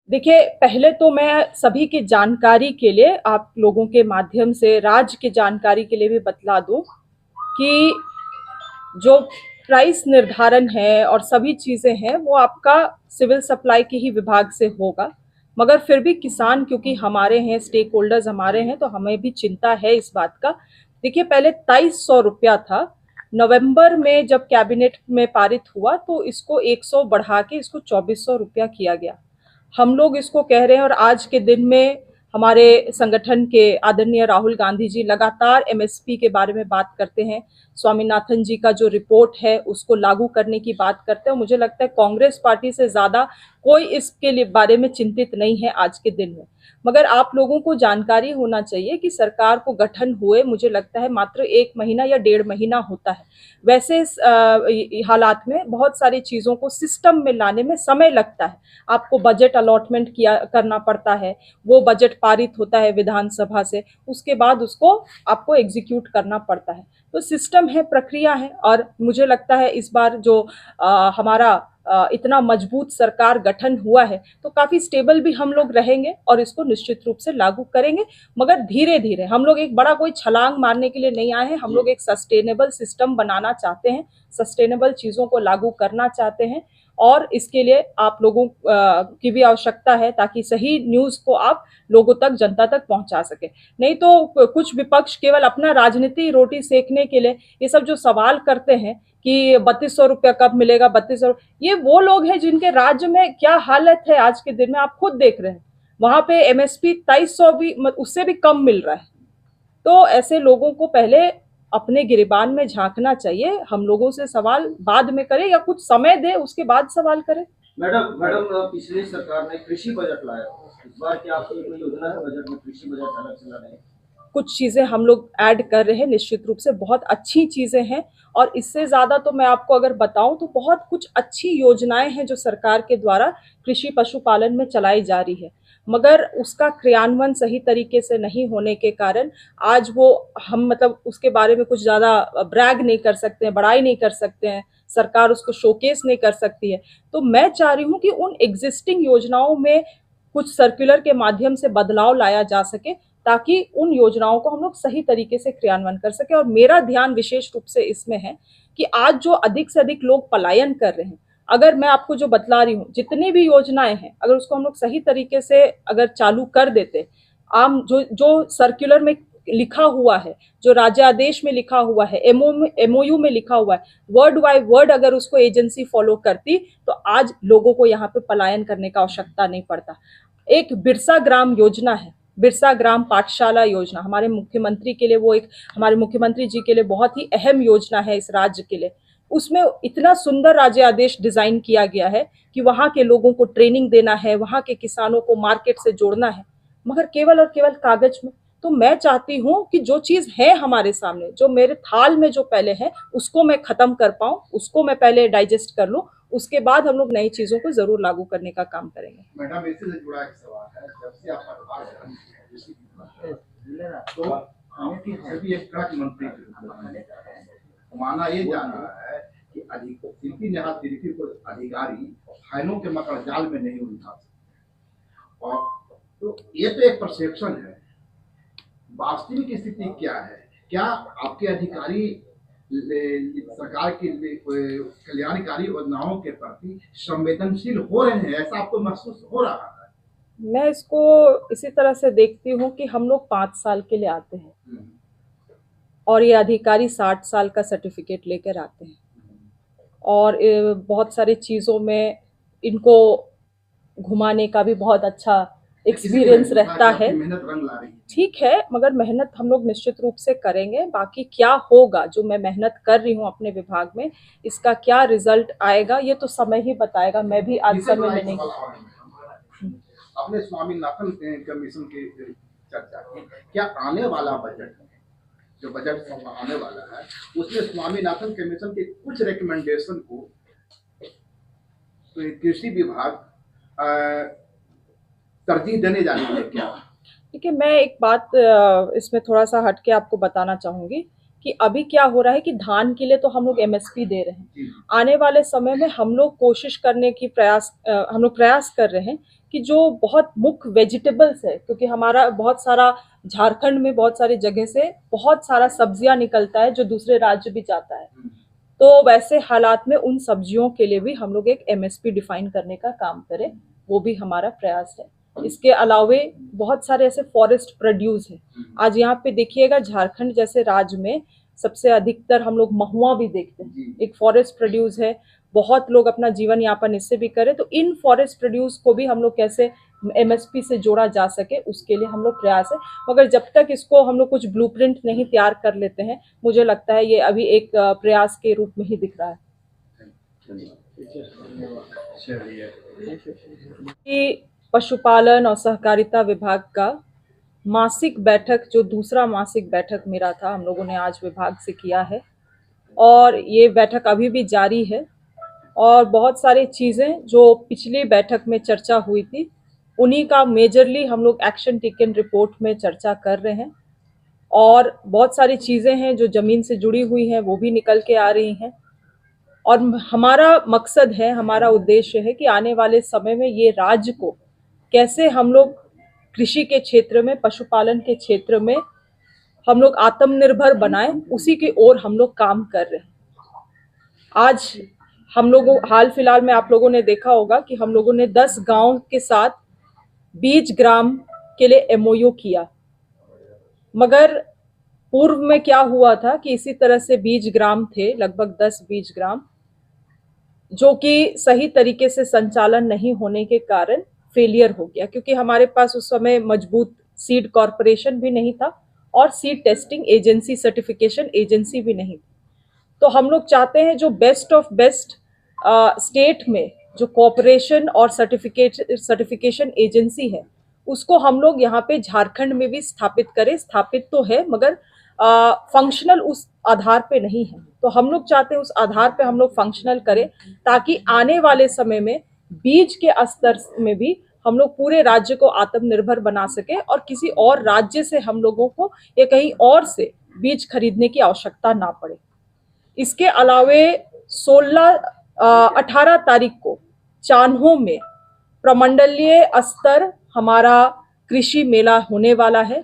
देखिए, पहले तो मैं सभी की जानकारी के लिए आप लोगों के माध्यम से राज्य की जानकारी के लिए भी बतला दूं कि जो प्राइस निर्धारण है और सभी चीज़ें हैं वो आपका सिविल सप्लाई के ही विभाग से होगा। मगर फिर भी किसान क्योंकि हमारे हैं, स्टेक होल्डर्स हमारे हैं, तो हमें भी चिंता है इस बात का। देखिए, पहले 2300 रुपया था। नवंबर में जब कैबिनेट में पारित हुआ तो इसको 100 बढ़ा के इसको 2400 रुपया किया गया। हम लोग इसको कह रहे हैं और आज के दिन में हमारे संगठन के आदरणीय राहुल गांधी जी लगातार एमएसपी के बारे में बात करते हैं। स्वामीनाथन जी का जो रिपोर्ट है उसको लागू करने की बात करते हैं। मुझे लगता है कांग्रेस पार्टी से ज्यादा कोई इसके लिए बारे में चिंतित नहीं है आज के दिन में। मगर आप लोगों को जानकारी होना चाहिए कि सरकार को गठन हुए मुझे लगता है मात्र 1 महीना या 1.5 महीना होता है। वैसे हालात में बहुत सारी चीजों को सिस्टम में लाने में समय लगता है। आपको बजट अलॉटमेंट किया करना पड़ता है, वो बजट पारित होता है विधानसभा से, उसके बाद उसको आपको एग्जीक्यूट करना पड़ता है। तो सिस्टम है, प्रक्रिया है। और मुझे लगता है इस बार जो हमारा इतना मजबूत सरकार गठन हुआ है तो काफी स्टेबल भी हम लोग रहेंगे और इसको निश्चित रूप से लागू करेंगे। मगर धीरे धीरे, हम लोग एक बड़ा कोई छलांग मारने के लिए नहीं आए हैं। हम लोग एक सस्टेनेबल सिस्टम बनाना चाहते हैं, सस्टेनेबल चीजों को लागू करना चाहते हैं। और इसके लिए आप लोगों की भी आवश्यकता है ताकि सही न्यूज को आप लोगों तक, जनता तक पहुंचा सके। नहीं तो कुछ विपक्ष केवल अपना राजनीति रोटी सेकने के लिए ये सब जो सवाल करते हैं कि 3200 रुपया कब मिलेगा, 3200, ये वो लोग हैं जिनके राज्य में क्या हालत है आज के दिन में आप खुद देख रहे हैं। वहां पे एमएसपी 2300 भी, उससे भी कम मिल रहा है। तो ऐसे लोगों को पहले अपने गिरेबान में झांकना चाहिए। हम लोगों से सवाल बाद में करें या कुछ समय दे उसके बाद सवाल करें। मैडम मैडम पिछली सरकार ने कृषि बजट लाया, इस बार क्या आपकी कोई योजना है बजट में कृषि बजट अलग से लाने? कुछ चीजें हम लोग ऐड कर रहे हैं, निश्चित रूप से बहुत अच्छी चीजें हैं। और इससे ज्यादा तो मैं आपको अगर बताऊं तो बहुत कुछ अच्छी योजनाएं हैं जो सरकार के द्वारा कृषि पशुपालन में चलाई जा रही है। मगर उसका क्रियान्वयन सही तरीके से नहीं होने के कारण आज वो, हम मतलब उसके बारे में कुछ ज्यादा ब्रैग नहीं कर सकते हैं, बड़ाई नहीं कर सकते हैं, सरकार उसको शोकेस नहीं कर सकती है। तो मैं चाह रही हूँ कि उन एग्जिस्टिंग योजनाओं में कुछ सर्कुलर के माध्यम से बदलाव लाया जा सके ताकि उन योजनाओं को हम लोग सही तरीके से क्रियान्वयन कर सके। और मेरा ध्यान विशेष रूप से इसमें है कि आज जो अधिक से अधिक लोग पलायन कर रहे हैं, अगर मैं आपको जो बतला रही हूँ जितनी भी योजनाएं हैं, अगर उसको हम लोग सही तरीके से अगर चालू कर देते, आम जो जो सर्कुलर में लिखा हुआ है, जो राज्यादेश में लिखा हुआ है, एमओयू में लिखा हुआ है, वर्ड बाय वर्ड अगर उसको एजेंसी फॉलो करती तो आज लोगों को यहाँ पे पलायन करने का आवश्यकता नहीं पड़ता। एक बिरसा ग्राम योजना है, बिरसा ग्राम पाठशाला योजना हमारे मुख्यमंत्री के लिए, वो एक हमारे मुख्यमंत्री जी के लिए बहुत ही अहम योजना है इस राज्य के लिए। उसमें इतना सुंदर राज्य आदेश डिजाइन किया गया है कि वहां के लोगों को ट्रेनिंग देना है, वहां के किसानों को मार्केट से जोड़ना है, मगर केवल और केवल कागज में। तो मैं चाहती हूँ कि जो चीज है हमारे सामने, जो मेरे थाल में जो पहले है, उसको मैं खत्म कर पाऊं, उसको मैं पहले डाइजेस्ट कर लूं, उसके बाद हम लोग नई चीजों को जरूर लागू करने का काम करेंगे। मैडम इसी से जुड़ा एक सवाल है, जब से आप पदभार ग्रहण किया तो सभी एक ट्रक मंत्री माना ये जा रहा है कि अधिक तिरपी नेहा तिरपी को अधिकारी फाइलों के मकर जाल में नहीं उलझा सकते। और तो ये तो एक परसेप्शन है, वास्तविक स्थिति क्या है? क्या आपके अधिकारी सरकार की कल्याणकारी योजनाओं के प्रति संवेदनशील हो रहे हैं, ऐसा आपको महसूस हो रहा है? मैं इसको इसी तरह से देखती हूँ कि हम लोग 5 साल के लिए आते हैं और ये अधिकारी 60 साल का सर्टिफिकेट लेकर आते हैं। और बहुत सारी चीज़ों में इनको घुमाने का भी बहुत अच्छा एक्सपीरियंस रहता है। मेहनत रंग ला रही है। ठीक है, मगर मेहनत हम लोग निश्चित रूप से करेंगे। बाकी क्या होगा, जो मैं मेहनत कर रही हूँ अपने विभाग में, इसका क्या रिजल्ट आएगा ये तो समय ही बताएगा। मैं भी आज समय में नहीं। अपने स्वामीनाथन कमीशन की चर्चा की, क्या आने वाला बजट, जो बजट आने वाला है, उसमें स्वामीनाथन कमीशन के कुछ रिकमेंडेशन को तो कृषि विभाग तरजीह देने जा रही है क्या? देखिए, मैं एक बात इसमें थोड़ा सा हट के आपको बताना चाहूंगी कि अभी क्या हो रहा है कि धान के लिए तो हम लोग एमएसपी दे रहे हैं, आने वाले समय में हम लोग कोशिश करने की हम लोग प्रयास कर रहे हैं कि जो बहुत मुख्य वेजिटेबल्स है, क्योंकि हमारा बहुत सारा झारखंड में बहुत सारी जगह से बहुत सारा सब्जियां निकलता है जो दूसरे राज्य भी जाता है, तो वैसे हालात में उन सब्जियों के लिए भी हम लोग एक एमएसपी डिफाइन करने का काम करें, वो भी हमारा प्रयास है। इसके अलावे बहुत सारे ऐसे फॉरेस्ट प्रोड्यूस हैं। आज यहाँ पे देखिएगा झारखंड जैसे राज्य में सबसे अधिकतर हम लोग महुआ भी देखते हैं, एक फॉरेस्ट प्रोड्यूस है, बहुत लोग अपना जीवन यापन इससे भी करें। तो इन फॉरेस्ट प्रोड्यूस को भी हम लोग कैसे एमएसपी से जोड़ा जा सके उसके लिए हम लोग प्रयास है। मगर जब तक इसको हम लोग कुछ ब्लूप्रिंट नहीं तैयार कर लेते हैं, मुझे लगता है ये अभी एक प्रयास के रूप में ही दिख रहा है। कि पशुपालन और सहकारिता विभाग का मासिक बैठक, जो दूसरा मासिक बैठक मेरा था, हम लोगों ने आज विभाग से किया है और ये बैठक अभी भी जारी है। और बहुत सारी चीज़ें जो पिछली बैठक में चर्चा हुई थी उन्हीं का मेजरली हम लोग एक्शन टेकन रिपोर्ट में चर्चा कर रहे हैं। और बहुत सारी चीज़ें हैं जो ज़मीन से जुड़ी हुई हैं, वो भी निकल के आ रही हैं। और हमारा मकसद है, हमारा उद्देश्य है कि आने वाले समय में ये राज्य को कैसे हम लोग कृषि के क्षेत्र में, पशुपालन के क्षेत्र में हम लोग आत्मनिर्भर बनाएं, उसी की ओर हम लोग काम कर रहे हैं। आज हम लोगों हाल फिलहाल में आप लोगों ने देखा होगा कि हम लोगों ने 10 गांव के साथ बीज ग्राम के लिए एमओयू किया। मगर पूर्व में क्या हुआ था कि इसी तरह से बीज ग्राम थे, लगभग 10 बीज ग्राम, जो कि सही तरीके से संचालन नहीं होने के कारण फेलियर हो गया, क्योंकि हमारे पास उस समय मजबूत सीड कॉरपोरेशन भी नहीं था और seed testing agency, certification agency भी नहीं थी। तो हम लोग चाहते हैं जो बेस्ट ऑफ बेस्ट स्टेट में जो कॉपरेशन और सर्टिफिकेशन एजेंसी है उसको हम लोग यहाँ पे झारखंड में भी स्थापित करें। स्थापित तो है मगर फंक्शनल उस आधार पे नहीं है, तो हम लोग चाहते हैं उस आधार पे हम लोग फंक्शनल करें, ताकि आने वाले समय में बीज के स्तर में भी हम लोग पूरे राज्य को आत्मनिर्भर बना सके और किसी और राज्य से हम लोगों को या कहीं और से बीज खरीदने की आवश्यकता ना पड़े। इसके अलावे 18 तारीख को चान्हो में प्रमंडलीय स्तर हमारा कृषि मेला होने वाला है,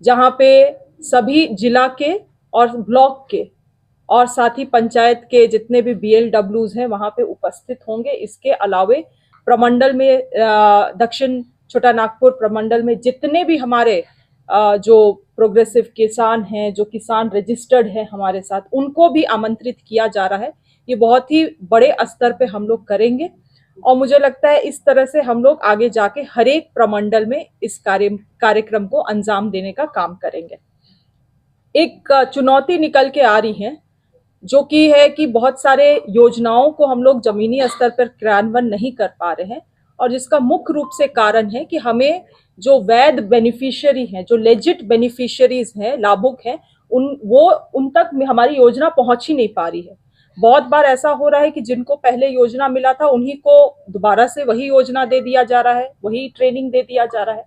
जहां पे सभी जिला के और ब्लॉक के और साथ ही पंचायत के जितने भी BLWs हैं वहां पे उपस्थित होंगे। इसके अलावे प्रमंडल में दक्षिण छोटा नागपुर प्रमंडल में जितने भी हमारे जो प्रोग्रेसिव किसान हैं, जो किसान रजिस्टर्ड है हमारे साथ, उनको भी आमंत्रित किया जा रहा है। ये बहुत ही बड़े स्तर पे हम लोग करेंगे और मुझे लगता है इस तरह से हम लोग आगे जाके हर एक प्रमंडल में इस कार्यक्रम को अंजाम देने का काम करेंगे। एक चुनौती निकल के आ रही है जो कि है कि बहुत सारे योजनाओं को हम लोग जमीनी स्तर पर क्रियान्वयन नहीं कर पा रहे हैं, और जिसका मुख्य रूप से कारण है कि हमें जो वैध बेनिफिशियरी हैं, जो लेजिट बेनिफिशियरीज हैं, लाभुक हैं, उन तक हमारी योजना पहुंच ही नहीं पा रही है। बहुत बार ऐसा हो रहा है कि जिनको पहले योजना मिला था उन्हीं को दोबारा से वही योजना दे दिया जा रहा है, वही ट्रेनिंग दे दिया जा रहा है।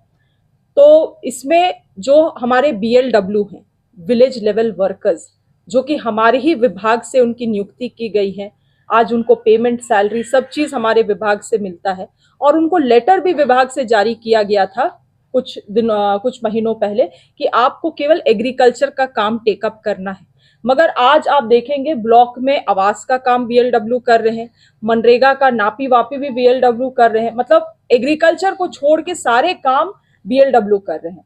तो इसमें जो हमारे BLW हैं, विलेज लेवल वर्कर्स, जो कि हमारे ही विभाग से उनकी नियुक्ति की गई है, आज उनको पेमेंट, सैलरी, सब चीज हमारे विभाग से मिलता है और उनको लेटर भी विभाग से जारी किया गया था कुछ महीनों पहले कि आपको केवल एग्रीकल्चर का काम टेकअप करना है। मगर आज आप देखेंगे ब्लॉक में आवास का काम BLW कर रहे हैं, मनरेगा का नापी वापी भी BLW कर रहे हैं, मतलब एग्रीकल्चर को छोड़ के सारे काम BLW कर रहे हैं।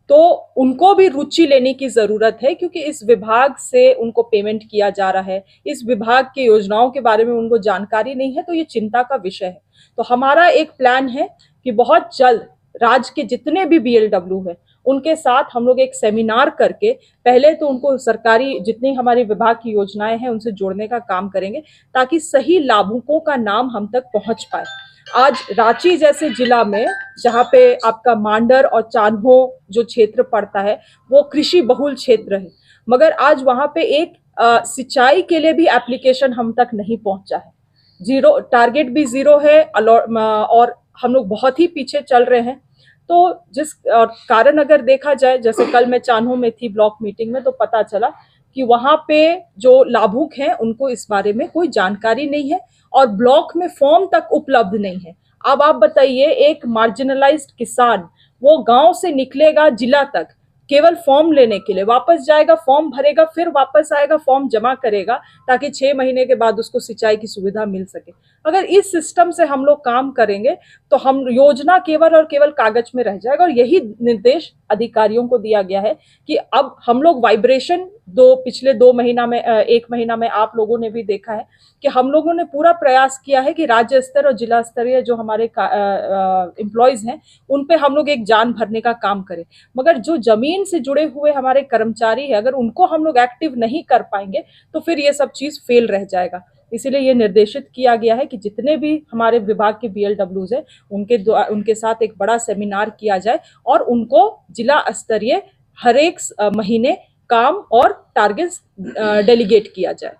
तो उनको भी रुचि लेने की जरूरत है, क्योंकि इस विभाग से उनको पेमेंट किया जा रहा है, इस विभाग के योजनाओं के बारे में उनको जानकारी नहीं है, तो ये चिंता का विषय है। तो हमारा एक प्लान है कि बहुत जल्द राज्य के जितने भी BLW है उनके साथ हम लोग एक सेमिनार करके पहले तो उनको सरकारी जितनी हमारी विभाग की योजनाएं हैं उनसे जोड़ने का काम करेंगे, ताकि सही लाभुकों का नाम हम तक पहुंच पाए। आज रांची जैसे जिला में, जहाँ पे आपका मांडर और चान्हो जो क्षेत्र पड़ता है वो कृषि बहुल क्षेत्र है, मगर आज वहाँ पे एक सिंचाई के लिए भी एप्लीकेशन हम तक नहीं पहुंचा है। जीरो टारगेट भी जीरो है और हम लोग बहुत ही पीछे चल रहे हैं। तो जिस कारण अगर देखा जाए, जैसे कल मैं चान्हो में थी ब्लॉक मीटिंग में, तो पता चला कि वहां पे जो लाभुक हैं उनको इस बारे में कोई जानकारी नहीं है और ब्लॉक में फॉर्म तक उपलब्ध नहीं है। अब आप बताइए, एक मार्जिनलाइज्ड किसान वो गांव से निकलेगा जिला तक केवल फॉर्म लेने के लिए, वापस जाएगा, फॉर्म भरेगा, फिर वापस आएगा, फॉर्म जमा करेगा ताकि 6 महीने के बाद उसको सिंचाई की सुविधा मिल सके। अगर इस सिस्टम से हम लोग काम करेंगे तो हम योजना केवल और केवल कागज में रह जाएगा। और यही निर्देश अधिकारियों को दिया गया है कि अब हम लोग वाइब्रेशन पिछले 2 महीना में 1 महीना में आप लोगों ने भी देखा है कि हम लोगों ने पूरा प्रयास किया है कि राज्य स्तर और जिला स्तरीय जो हमारे एम्प्लॉयज हैं उन पे हम लोग एक जान भरने का काम करें। मगर जो जमीन से जुड़े हुए हमारे कर्मचारी है, अगर उनको हम लोग एक्टिव नहीं कर पाएंगे तो फिर ये सब चीज फेल रह जाएगा। इसीलिए ये निर्देशित किया गया है कि जितने भी हमारे विभाग के BLWs हैं उनके साथ एक बड़ा सेमिनार किया जाए और उनको जिला स्तरीय हर एक महीने काम और टारगेट्स डेलीगेट किया जाए।